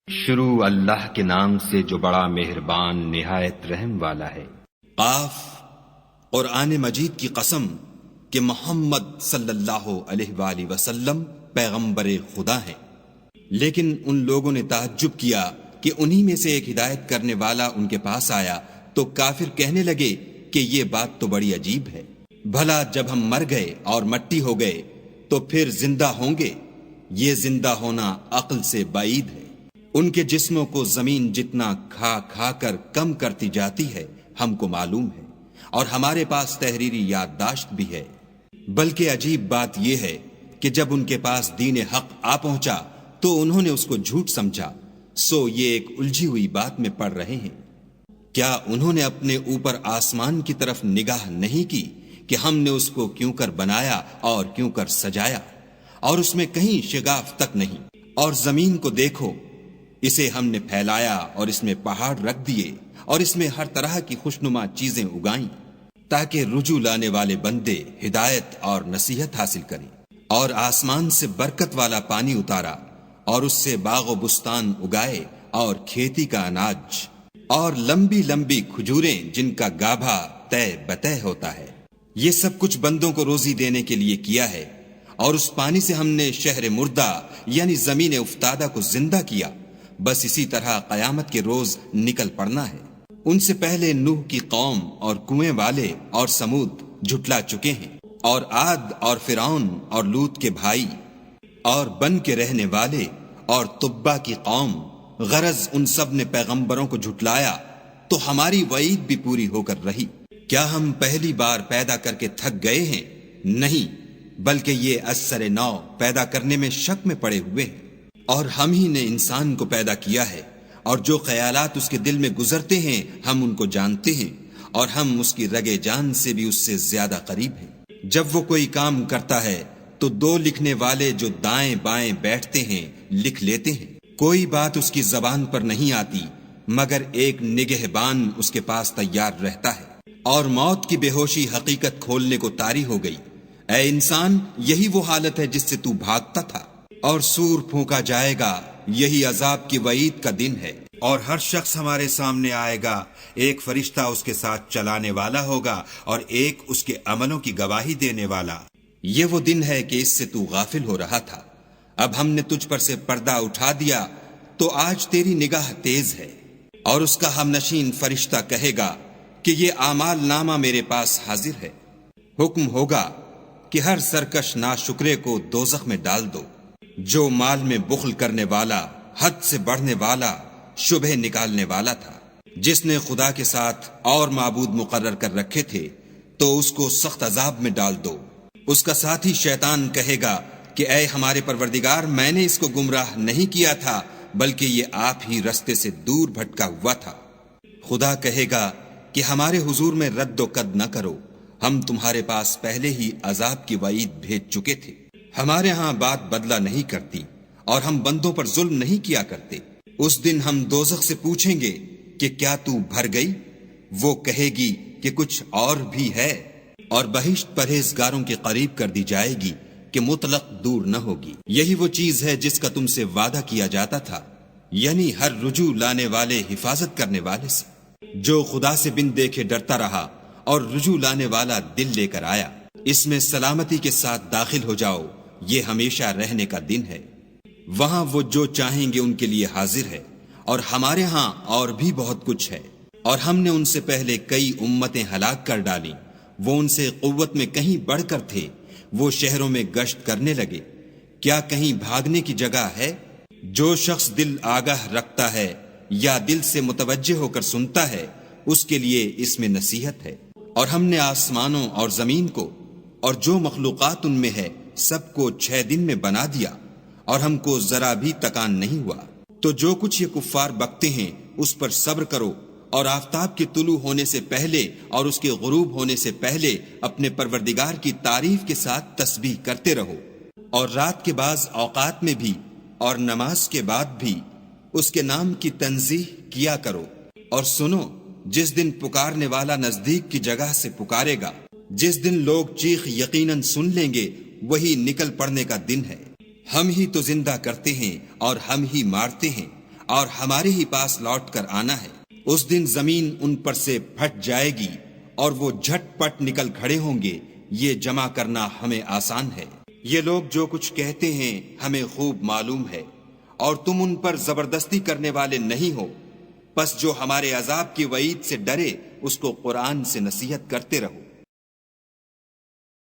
شروع اللہ کے نام سے جو بڑا مہربان نہایت رحم والا ہے۔ قاف، قرآن مجید کی قسم کہ محمد صلی اللہ علیہ وآلہ وسلم پیغمبر خدا ہیں، لیکن ان لوگوں نے تعجب کیا کہ انہی میں سے ایک ہدایت کرنے والا ان کے پاس آیا تو کافر کہنے لگے کہ یہ بات تو بڑی عجیب ہے، بھلا جب ہم مر گئے اور مٹی ہو گئے تو پھر زندہ ہوں گے؟ یہ زندہ ہونا عقل سے بعید ہے۔ ان کے جسموں کو زمین جتنا کھا کھا کر کم کرتی جاتی ہے ہم کو معلوم ہے، اور ہمارے پاس تحریری یادداشت بھی ہے۔ بلکہ عجیب بات یہ ہے کہ جب ان کے پاس دین حق آ پہنچا تو انہوں نے اس کو جھوٹ سمجھا، سو یہ ایک الجھی ہوئی بات میں پڑ رہے ہیں۔ کیا انہوں نے اپنے اوپر آسمان کی طرف نگاہ نہیں کی کہ ہم نے اس کو کیوں کر بنایا اور کیوں کر سجایا، اور اس میں کہیں شگاف تک نہیں؟ اور زمین کو دیکھو، اسے ہم نے پھیلایا اور اس میں پہاڑ رکھ دیے اور اس میں ہر طرح کی خوشنما چیزیں اگائیں تاکہ رجوع لانے والے بندے ہدایت اور نصیحت حاصل کریں، اور آسمان سے برکت والا پانی اتارا اور اس سے باغ و بستان اگائے اور کھیتی کا اناج اور لمبی لمبی کھجوریں جن کا گابھا طے بطے ہوتا ہے۔ یہ سب کچھ بندوں کو روزی دینے کے لیے کیا ہے، اور اس پانی سے ہم نے شہر مردہ یعنی زمین افتادہ کو زندہ کیا۔ بس اسی طرح قیامت کے روز نکل پڑنا ہے۔ ان سے پہلے نوح کی قوم اور کنویں والے اور سمود جھٹلا چکے ہیں، اور عاد اور فرعون اور لوط کے بھائی اور بن کے رہنے والے اور تبا کی قوم، غرض ان سب نے پیغمبروں کو جھٹلایا تو ہماری وعید بھی پوری ہو کر رہی۔ کیا ہم پہلی بار پیدا کر کے تھک گئے ہیں؟ نہیں، بلکہ یہ اثر نو پیدا کرنے میں شک میں پڑے ہوئے ہیں۔ اور ہم ہی نے انسان کو پیدا کیا ہے، اور جو خیالات اس کے دل میں گزرتے ہیں ہم ان کو جانتے ہیں، اور ہم اس کی رگے جان سے بھی اس سے زیادہ قریب ہیں۔ جب وہ کوئی کام کرتا ہے تو دو لکھنے والے جو دائیں بائیں بیٹھتے ہیں لکھ لیتے ہیں۔ کوئی بات اس کی زبان پر نہیں آتی مگر ایک نگہبان اس کے پاس تیار رہتا ہے، اور موت کی بے ہوشی حقیقت کھولنے کو طاری ہو گئی۔ اے انسان، یہی وہ حالت ہے جس سے تو بھاگتا تھا، اور سور پھونکا جائے گا، یہی عذاب کی وعید کا دن ہے۔ اور ہر شخص ہمارے سامنے آئے گا، ایک فرشتہ اس کے ساتھ چلانے والا ہوگا اور ایک اس کے عملوں کی گواہی دینے والا۔ یہ وہ دن ہے کہ اس سے تو غافل ہو رہا تھا، اب ہم نے تجھ پر سے پردہ اٹھا دیا تو آج تیری نگاہ تیز ہے۔ اور اس کا ہم نشین فرشتہ کہے گا کہ یہ اعمال نامہ میرے پاس حاضر ہے۔ حکم ہوگا کہ ہر سرکش ناشکرے کو دوزخ میں ڈال دو۔ جو مال میں بخل کرنے والا، حد سے بڑھنے والا، شبہ نکالنے والا تھا، جس نے خدا کے ساتھ اور معبود مقرر کر رکھے تھے، تو اس کو سخت عذاب میں ڈال دو۔ اس کا ساتھی شیطان کہے گا کہ اے ہمارے پروردگار، میں نے اس کو گمراہ نہیں کیا تھا بلکہ یہ آپ ہی رستے سے دور بھٹکا ہوا تھا۔ خدا کہے گا کہ ہمارے حضور میں رد و قد نہ کرو، ہم تمہارے پاس پہلے ہی عذاب کی وعید بھیج چکے تھے۔ ہمارے ہاں بات بدلہ نہیں کرتی، اور ہم بندوں پر ظلم نہیں کیا کرتے۔ اس دن ہم دوزخ سے پوچھیں گے کہ کیا تو بھر گئی؟ وہ کہے گی کہ کچھ اور بھی ہے، اور بہشت پرہیزگاروں کے قریب کر دی جائے گی کہ مطلق دور نہ ہوگی۔ یہی وہ چیز ہے جس کا تم سے وعدہ کیا جاتا تھا، یعنی ہر رجوع لانے والے حفاظت کرنے والے سے، جو خدا سے بن دیکھے ڈرتا رہا اور رجوع لانے والا دل لے کر آیا۔ اس میں سلامتی کے ساتھ داخل ہو جاؤ، یہ ہمیشہ رہنے کا دن ہے۔ وہاں وہ جو چاہیں گے ان کے لیے حاضر ہے، اور ہمارے ہاں اور بھی بہت کچھ ہے۔ اور ہم نے ان سے پہلے کئی امتیں ہلاک کر ڈالیں، وہ ان سے قوت میں کہیں بڑھ کر تھے، وہ شہروں میں گشت کرنے لگے، کیا کہیں بھاگنے کی جگہ ہے؟ جو شخص دل آگاہ رکھتا ہے یا دل سے متوجہ ہو کر سنتا ہے، اس کے لیے اس میں نصیحت ہے۔ اور ہم نے آسمانوں اور زمین کو اور جو مخلوقات ان میں ہے سب کو 6 دن میں بنا دیا، اور ہم کو ذرا بھی تکان نہیں ہوا۔ تو جو کچھ یہ کفار بکتے ہیں اس پر صبر کرو، اور آفتاب کے طلوع ہونے سے پہلے اور اس کے غروب ہونے سے پہلے اپنے پروردگار کی تعریف کے ساتھ تسبیح کرتے رہو، اور رات کے بعض اوقات میں بھی اور نماز کے بعد بھی اس کے نام کی تنزیح کیا کرو۔ اور سنو، جس دن پکارنے والا نزدیک کی جگہ سے پکارے گا، جس دن لوگ چیخ یقیناً سن لیں گے، وہی نکل پڑنے کا دن ہے۔ ہم ہی تو زندہ کرتے ہیں اور ہم ہی مارتے ہیں، اور ہمارے ہی پاس لوٹ کر آنا ہے۔ اس دن زمین ان پر سے پھٹ جائے گی اور وہ جھٹ پٹ نکل کھڑے ہوں گے، یہ جمع کرنا ہمیں آسان ہے۔ یہ لوگ جو کچھ کہتے ہیں ہمیں خوب معلوم ہے، اور تم ان پر زبردستی کرنے والے نہیں ہو، پس جو ہمارے عذاب کی وعید سے ڈرے اس کو قرآن سے نصیحت کرتے رہو۔